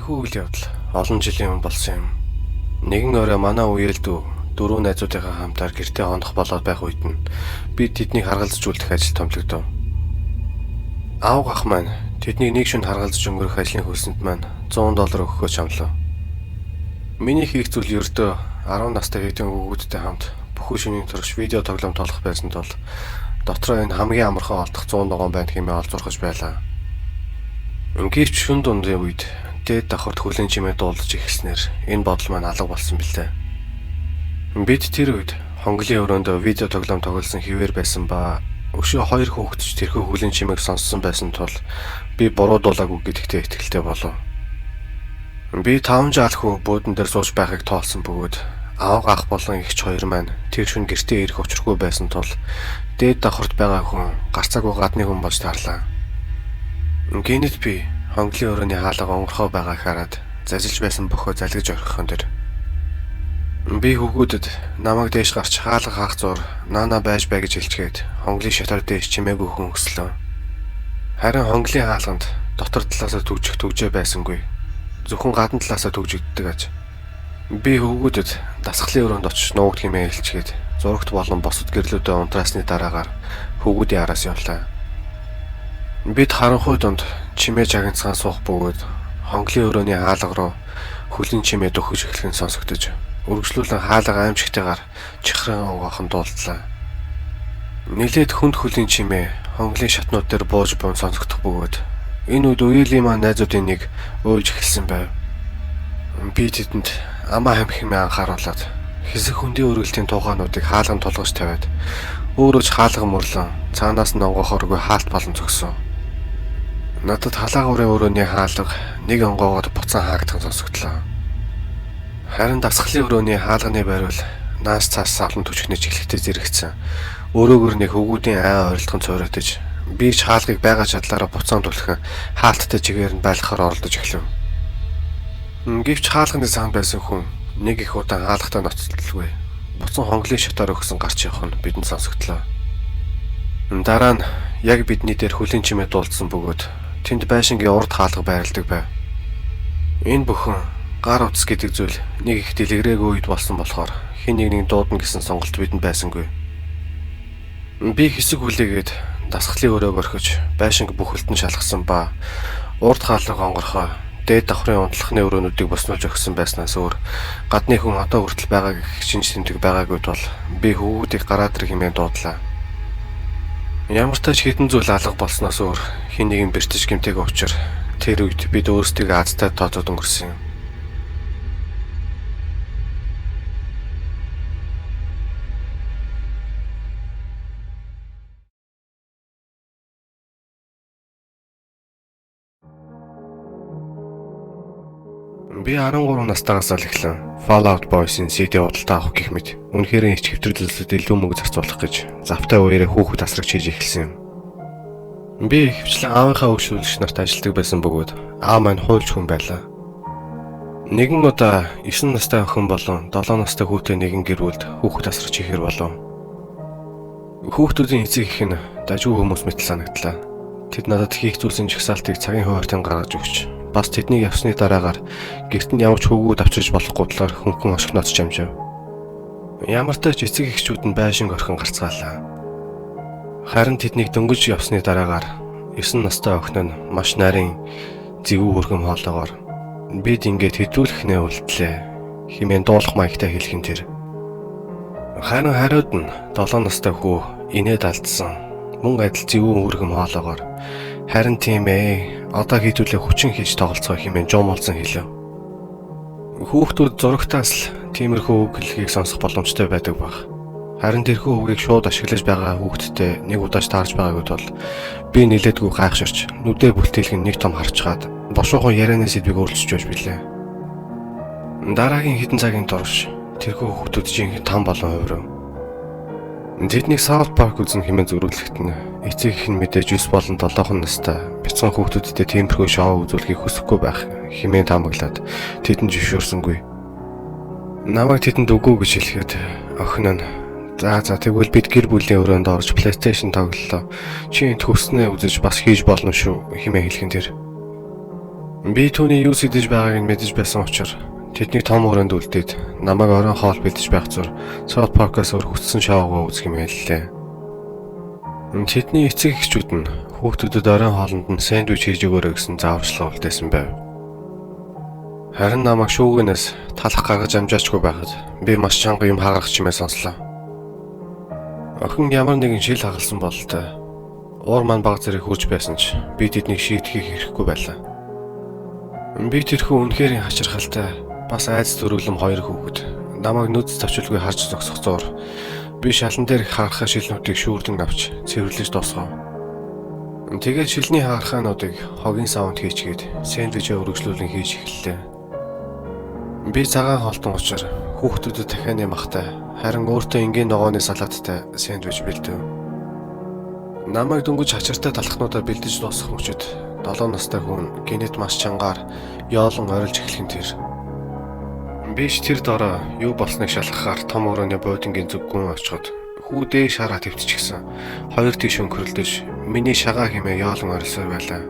Энэхүү үйл явдал олон жилийн өмнө болсон юм. Нэгэн орой манай үеэлдүү дөрвөн найзуудынхаа хамтаар гэртээ хонох болоод байх үед нь бид тэднийг харгалзажүүлэх ажил томилогдов. Аав ах маань тэднийг нэг шөнө харгалзаж өнгөрөх ажлын хөлсөнд маань $100 өгөхөө чамлав. Миний хийх зүйл ердөө 10 настай хэдэн хүүхэдтэй хамт бүхэл шөнийн турш видео тоглоом тоглох байсан тул дотроо энэ хамгийн амархан олдох 100 ногоон байна хэмээн олзуурхаж байлаа. Гэвч шөнө дундын үед дээд давхарт хүлэн чимээ дуулж эхэлснээр энэ бодол маань алга болсон билээ. Бид тэр үед хонглын өрөөндөө видео тоглоом тоглосон хэвээр байсан ба өшөө хоёр хүүхэд ч тэрхүү хүлэн чимээг сонссон байсан тул би буруу дуулаагүй гэдэгтээ итгэлтэй болов. Би 5 жаал хүү буудан дээр сууж байхыг тоолсон бөгөөд аав ах болон эгч хоёр маань тэр шөнө гэртээ ирэх учиргүй байсан тул дээд давхарт байгаа хүн гарцаагүй гадны хүн болж тарлаа. Гинэт би хонглын өрөөний хаалга онгорхоо байгааг хараад зазилж байсан бохоо залгиж орхихон дэр. Би хүүгүүдэд намайг дээш гарч хаалга хаах зур наана байж бай гэж хэлчихэд хонглын шатар дээш чимээгүй хүн өслөө. Харин хонглын хаалганд дотор талаасаа төгжих төгжээ байсангүй. Зөвхөн гадна талаасаа төгжигддэг аж. Би хүүгүүдэд дасгалын өрөөнд очиж нуугд хэмээн хэлчихэд зурагт болон босод гэрлүүдэд унтраасны дараагаар хүүгүүдийн араас явлаа. Бид харанхуй донд чимээ жагнацгаан суух бөгөөд хонглын өрөөний хаалга руу хүлэн чимээ дөхөж эхлэх нь сонсогдож үргэлжлүүлэн хаалга аимшигтайгаар чихрэн онгоохон дуулдлаа. Нилээд хүнд хүлэн чимээ хонглын шатнууд дээр бууж буун сонсогдох бөгөөд энэ үед үеэлийн маань найзуудын нэг уйлж эхэлсэн байв. Би тэдэнд амаа хамх хэмээн анхааруулад хэсэг хөндийн өргөлтийн тухайнуудыг хаалган тулгаж тавиад өөрөө ч хаалга мөрлөн цаанаас нь онгохоргүй хаалт болон зогсон. Надад халаагуурын өрөөний хаалга нэг онгоогоор буцаан хаагдах сонсогдлоо. Харин дасгалын өрөөний хаалганы байрвал нааш цаас савлан түчгнэж эхлэхдээ зэрэгцсэн. Өрөөгөр нэг хөвгүүдийн ай ойролцоон цойрогдож би ч хаалгыг байгаа чадлаараа буцаан түлхэн хаалттай чигээр нь байлгахаар оролдож эхлэв. Гэвч хаалганы сан байсан хүн нэг их удаан хаалгатай ноцтолгүй. Буцан хонглын шатаар өгсөн гарч явах нь бидэнд сонсогдлоо. Дараа нь яг бидний дээр хүлэн чимээ дуулсан бөгөөд тэнд байшингийн урд хаалга байрладаг байв. Энэ бүхэн гар утас гэдэг зүйл нэг их дэлгэрээгүй үед болсон болохоор хэн нэгний дуудана гэсэн сонголт бидэнд байсангүй. Би хэсэг хүлээгээд дасгалын өрөөг орхиж байшинг бүхэлд нь шалгасан ба урд хаалга онгорхоо дээд давхрын унтлахны өрөөнүүдийг боснуулж өгсөн байснаас өөр гадны хүн одоо хүртэл байгааг шинж тэмдэг байгаагүй тул би хүүхдийг гараад ир хэмээн дуудлаа. Ямар ч тач хитэн зүйл алга болсноос өөр хин нэгэн бэртэж гэмтэйг учир тэр үед бид өөрсдийгөө азтай тооцоод өнгөрсөн юм. Би 13 настайгаас л эхлэн Fallout Boys-ийн CD худалдаа авах гэх мэт үнэхээр их хэвтрэлзэлд илүү мөнгө зарцуулах гэж завтай үеэрээ хүүхэд тасрагч хийж эхэлсэн юм. Би хвчлэн аавынхаа өгшүүлэгч нарт ажилладаг байсан бөгөөд аав маань хуульч хүн байлаа. Нэгэн удаа 9 настай охин болон 7 настай хүүтэй нэгэн гэр бүлд хүүхэд тасрагч хийхэр болов. Хүүхдүүдийн эцэг их нь дажгүй хүмүүс мэт санагдлаа. Тэд надад хийх зүйлсийн жагсаалтыг цагийн хуваарьтан гаргаж өгч бас тэдний явсны дараагаар гэрт нь ямар ч хөвгүүд авчирч болохгүй талаар хөнгөн ошгоноос чамжив. Ямар ч тач эцэг эхчүүд нь байшинг орхин гарцгаалаа. Харин тэднийг дөнгөж явсны дараагаар 9 настай охин нь маш нарийн зэвүү хөргөм хоолоогоор бид ингээд хэдүүлэхнээ үлдлээ хэмээн дуулах маягтай хэлхэн тэр. Харин хариуд нь 7 настай хүү инээд алдсан мөн адил зэвүү хөргөм хоолоогоор харин тийм ээ одоо хийдүүлээ хүчин хийж тоглолцоо хэмээн жуумалсан хэлв. Хүүхдүүд зурагтаас л тиймэрхүү үг хэлхийг сонсох боломжтой байдаг баг. Харин тэрхүү үгийг шууд ашиглаж байгаа хүүхдтэй нэг удаач таарж байгаагүй тул би нилээдгүй гайхширч нүдээ бүлтээлхэн нэг том харчгаад бошуухан ярианы сэдвийг өөрчилж байж билээ. Дараагийн хэдэн цагийн турш тэрхүү хүүхдүүд жинхэнэ там болон хувирв. Тэднийг South Park үзэн хэмээн зөрүүлэхэд нь эцэг их нь мэдээж 9 болон 7 настай бяцхан хүүхдүүдтэй тиймэрхүү шоу үзүүлэхийг хүсэхгүй байх хэмээн таамаглаад тэдэнд зөвшөөрсөнгүй. Намайг тэдэнд үгүй гэж хэлэхэд охин нь за тэгвэл бид гэр бүлийн өрөөнд орж PlayStation тоглолоо. Чи энд хүснээ үзэж бас хийж болно шүү хэмээн хэлхэн тэр. Би түүний юу сэдэж байгааг нь мэдэж байсан учраас тэдний том өрөөнд үлдээд намайг орон хоол бэлдэж байх зур South Park-аас өргөцсөн шоугаа үзэх юм хэллээ. Тэдний эцэг эхчүүд нь хүүхдүүдэд орон хоолнд нь сэндвич хийж өгөөрэй гэсэн зааварчилга үлдээсэн байв. Харин намайг шүүгэнээс талах гаргаж амжаачгүй байхад би маш чанга юм хагарах чимээ сонслоо. Охин ямар нэгэн шил хагалсан бололтой. Уур маань баг зэрэг хурж байсан ч би тэднийг шийдэхийг хэрэггүй байлаа. Би тэрхүү үнэхээр хачирхалтай бас айц төрүүлэм хоёр хүүхэд намайг нүд тавчилгүй харж зогсох зуур би шалан дээр харахаа шилнүүдийг шүүрдэн авч цэвэрлэж дуусгав. Тэгээд шилний хагархаануудыг хогийн саунд хийчгээд сэндвичээ өргөжлүүлэн хийж эхэллээ. Би цагаан холтон учраа хүүхдүүдэд дахианы махтай харин өөртөө энгийн ногооны салааттай сэндвич бэлдэв. Намайг дөнгөж хачиртай талхнуудаа бэлдэж дуусгах мөчөд 7 настай хүн гинэт маш чангаар яолон орилж эхлэх тэр. Биш тэр дорой юу болсныг шалгахаар том өрөөний буудангийн зүггүүн очиход хүү дээш хараа твтчихсэн. Хоёр тийш өнгөрөлдөж миний шагаа хэмээ яолон орилсоор байлаа.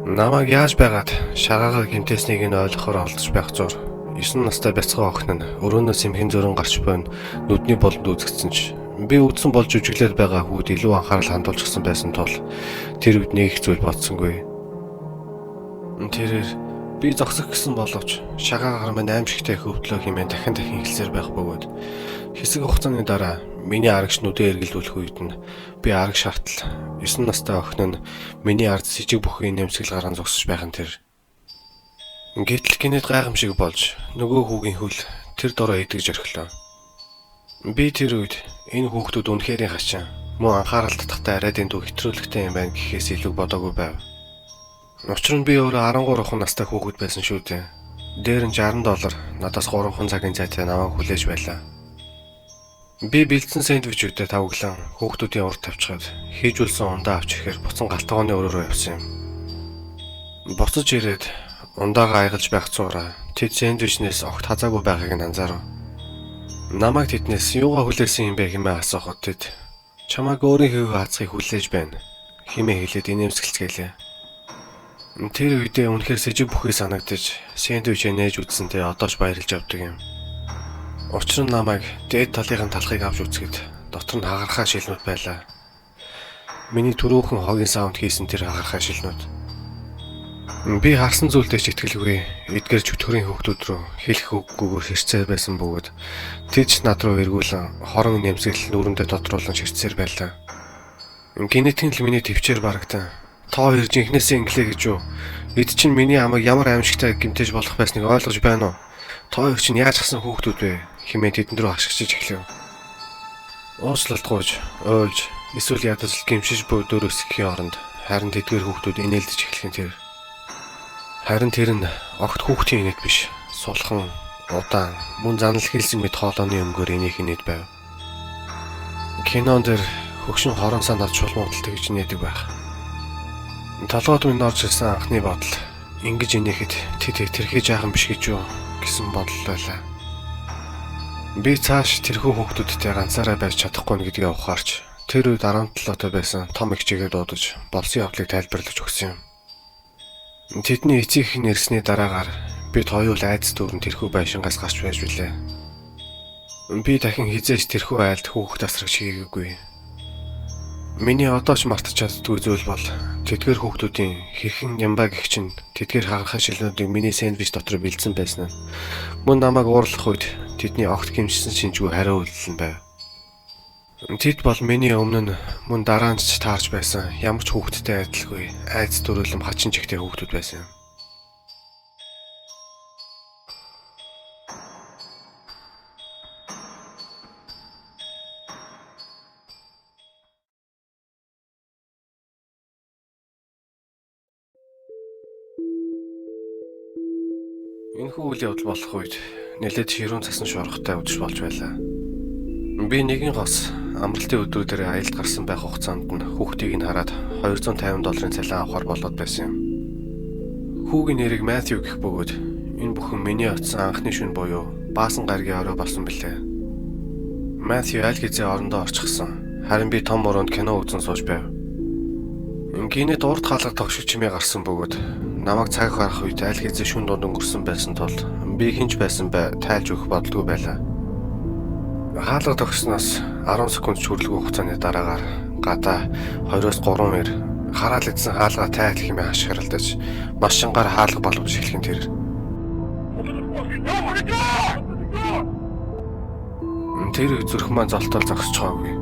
Намайг яаж байгаад шагаагаар гимтээснийг нь ойлгохоор олдож байх зур 9 настай бяцхан охин нь өрөөнөөс эмхэн зөрөн гарч буйн нүдний болонд үзэгдсэн ч би үдсэн болж жүжиглээд байгаа хүүд илүү анхаарал хандуулчихсан байсан тул тэр үед нэг их зүйл бодсонгүй. Тэрээр би зогсох гэсэн боловч шагаагаар минь аимшигтай хөвдлөө хэмээн дахин хэлсээр байх бөгөөд хэсэг хугацааны дараа миний арагш нүдээ эргэлдүүлэх үед нь би араг шартал 9 настай охин нь миний ард с ижиг бүхий нэмсгэл гаран зогсож байх нь тэр. Гэтэл гинэт гайхамшиг болж нөгөө хүүгийн хөл тэр дорой идэгж орхилоо. Би тэр үед энэ хүүхдүүд үнэхэрийн хачин мөн анхаарал татахтай арайдын дүү хэтрүүлэгтэй юм байна гэхээс илүү бодоогүй байв. Учир нь би өөрөө 13 настай хүүхэд байсан шүү дээ. Дээр нь $60 надаас 3 цагийн зайтай намайг хүлээж байлаа. Би бэлдсэн сэндвичүүдэд тавглан хүүхдүүдийн урд тавьчихад хийж үлсэн ундаа авч ирэхээр буцан галтгооны өрөөрөө явсан юм. Буцаж ирээд ундаагаа айгалж байх цуураа тэд сэндвичнээс огт хазаагүй байгааг нь анзаарав. Намайг тэднээс юугаа хүлээсэн юм бэ хэмээн асуухад тэд чамайг өөрийн хөвгөө хацхыг хүлээж байна хэмээн хэлээд инээмсэглэжээ. Тэр үедээ үнэхээр сэжиг бүхий санагдаж сэндвичээ нээж үтсэнтэй одоо ч баярлж авдаг юм. Учир нь намайг дээд талын талхыг авч үзэхэд дотор нь хагархаа шилнүүд байлаа. Миний түрүүхэн хогийн саунд хийсэн тэр хагархаа шилнүүд. Би харсан зүйлдээ ч итгэлгүй эдгээр чөтгөрийн хүүхдүүд рүү хэлэх үггүйгээр хэрцээ байсан бөгөөд тэд ч над руу эргүүлэн хорон нэмсгэл нүрэндээ тодруулан ширцээр байлаа. Гинэтийн л миний төвчээр барагдан тоо хоёр жинхнээсээ инглээ гэж юу? Эд чинь миний амаг ямар аимшигтай гимтэж болох байсныг ойлгож байна уу? Тоо хоёр чинь яаж гасан хүүхдүүд вэ? Хэмээн тэдэнд рүү хашгичиж эхлэв. Уучлалтгүйж, ойлж, эсвэл ядаж гимшиж буй дөрөсөхийн оронд харин тэдгээр хүүхдүүд инээлдэж эхлэх нь тэр. Харин тэр нь огт хүүхдийн инээд биш, сулхан, удаан, мөн занал хэлсэн мэт хоолойны өмгөөр инех инээд байв. Кинон дээр хөгшин хорон санд авч шулмуудалтай гэж нээдэг байх. Толгойд минь орж ирсэн анхны бодол ингэж инехэд тэд тэрхий жаахан биш гэж юу гэсэн бодол байлаа. Би цааш тэрхүү хүүхдүүдтэй ганцаараа байж чадахгүй гэдгийг ухаарч тэр үед 17 байсан том ихчигээ дуудаж болсон явдлыг тайлбарлаж өгсөн юм. Тэдний эцэг их нэрсний дараагаар бид хоёул айдас дүүрэн тэрхүү байшингаас гарч байж билээ. Би дахин хизээж тэрхүү айлд хүүхэд тасрагч хийгээгүй. Миний одоо ч мартаж чаддгүй зүйл бол тэдгээр хүүхдүүдийн хэрхэн ямбаа гэх чинь тэдгээр хагархаа шилнүүдийг миний сэндвич дотор бэлдсэн байсан нь мөн намайг уурлах үед тэдний огт гимжсэн шинжгүй хариу үйлдэл нь байв. Тэд бол миний өмнө нь мөн дараа нь ч таарч байсан ямар ч хүүхэдтэй адилгүй айц төрөлм хачин чигтэй хүүхдүүд байсан юм. Энэхүү үйл явдал болох үед нэлээд ширүүн цасан шуургатай үдшиж болж байлаа. Би нэгэн гос амралтын өдрүүдээр аялд гарсан байх хугацаанд нь хүүхдийг нь хараад $250 цалин авахар болоод байсан юм. Хүүгийн нэрийг Матthew гэх бөгөөд энэ бүхэн миний очсон анхны шөнө буюу баасан гаргийн орой болсон билээ. Матthew аль хэзээ орондоо орчихсон. Харин би том өрөөнд кино үзэн сууж байв. Гинэд урд хаалга тогшиг чимээ гарсан бөгөөд намайг цаг харах үед аль хэзээ шүн дунд өнгөрсөн байсан тул би хинч байсан бай тайлж өгөх бодлого байлаа. Хаалга тогссноос 10 секунд ч хүрэлгүй хугацааны дараагаар гадаа 2-3 мөр хараал идсэн хаалга тайлх хэмээн хашгиралдаж маш шангаар хаалга боловч эхлэх нь тэр. Тэр зүрх маань золтол зогсчихоогүй.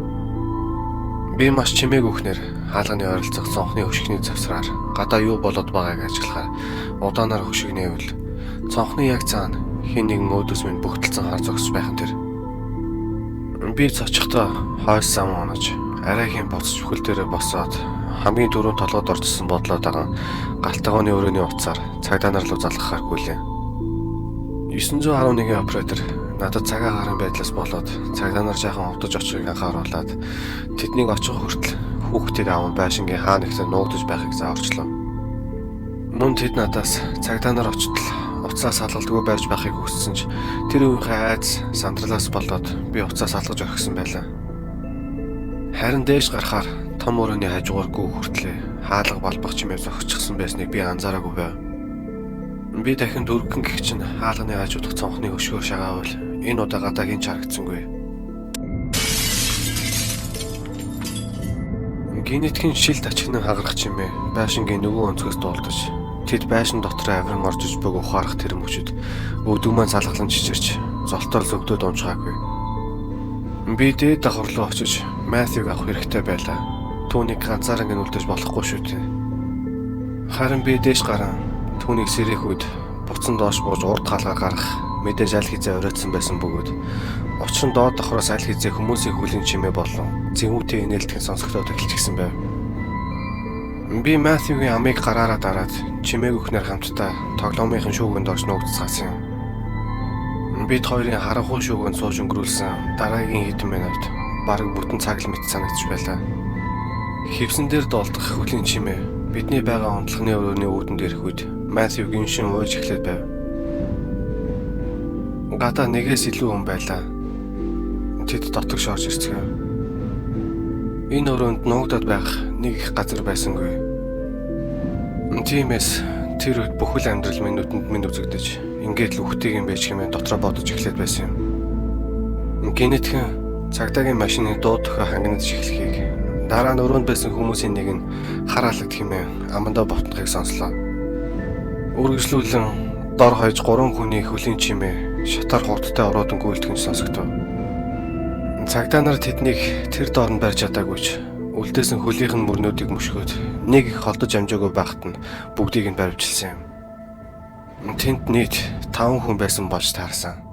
Би маш чимээг өгнөр хаалганы ойролцох цонхны хөшгөний завсраар гадаа юу болоод байгааг ажиглахаар удаанаар хөшгөнийвэл цонхны яг цаана хин нэгэн өөдөөс минь бүгдэлцэн хар зогсож байх нь тэр. Би цочихдоо хойс зам онож арайхийн боцч бүхэл дээрээ босоод хамгийн дөрөв толгойд орчсон бодлоо даган галтгооны өрөөний утсаар цагдаа нар руу залгахаар гүйлээ. 911-ийн оператор надад цагаа гарan байдлаас болоод цагдаа нар жаахан овдож очихыг анхааруулад тэднийг очих хүртэл хүүхдийг аван байшингийн хаа нэгтээ нуугдаж байхыг зааварчлав. Мөн тэд надаас цагдаа нар очтол уцаас салгалдгүй байж байхыг хүссэн ч тэр үеийнхээ айц сандралаас болоод би уцаас салгаж орхисон байлаа. Харин дээш гарахаар том өрөөний хажуугаар гүү хүртлээ хаалга балбах чимээ зогсчихсан байсныг би анзаараагүй байв. Би дахин дөрвөн гих чинь хаалганы хажуудах цонхны хөшгөөр шагаавал энэ удаа гадаа хинч харагдсангүй. Генетикийн шил тачигнан хагарах чимээ байшингийн нөгөө өнцгөөс дуулдаж тэд байшин дотор авиран орж иж бөг ухаарах тэр мөчөд өдөг маань салгалан чичирч золтоор зөгдөөд унжгаагүй. Би дээд давхар руу очиж Матьюг авах хэрэгтэй байлаа. Түүнийг ганцаараа гин үлдээж болохгүй шүү дээ. Харин би дээш гарan түүнийг сэрэх үед буцан доош бууж урд хаалгаа гарах мэдээж аль хизээ оройтсан байсан бөгөөд учир нь доод давхраас аль хизээ хүмүүсийн хүлийн чимээ болон зэвүүтэй инээлтгэн сонсогдоод эхэлчихсэн байв. Би Матьюгийн амийг гараараа дараад чимээг өгнөр хамтдаа тоглоомынхын шүүгэнд орж нуугдцгаасан юм. Бид хоёрын харанхуй шүүгэнд сууж өнгөрүүлсэн дараагийн хэдэн минут бараг бүтэн цаг л мэт санагдчих байлаа. Хевсэн дээр доолдох хүлийн чимээ бидний байгаа онцлогны өрөөний үүдэнд ирэх үед Матьюгийн шин ууж эхлээд байв. Гадаа нэгээс илүү хүн байлаа. Тэд дотогш орж ирцгээв. Энэ өрөөнд нуугдаад байх нэг их газар байсангүй. Тиймээс тэр үед бүхэл амьдрал минь нүдэнд минь үзэгдэж ингээд л үхтэйг юм байж хэмээн дотроо бодож эхлээд байсан юм. Генетикэн цагдаагийн машины дуу төхөө хангинаж эхлэхийг дараа нь өрөөнд байсан хүмүүсийн нэг нь хараалт хэмээн амандаа ботнохыг сонслоо. Үргэлжлүүлэн дор хаяж 3 хүний хөлийн чимээ шатар хурдтай ороод гүйлтгэн сонсогдов. Цагдаа нар тэднийг тэр доорн барьж чадаагүй ч үлдээсэн хөлийнх нь мөрнүүдийг мөшгөөд нэг их холдож амжаагүй байхад нь бүгдийг нь баривчилсан юм. Тэнд нийт 5 хүн байсан болж таарсан.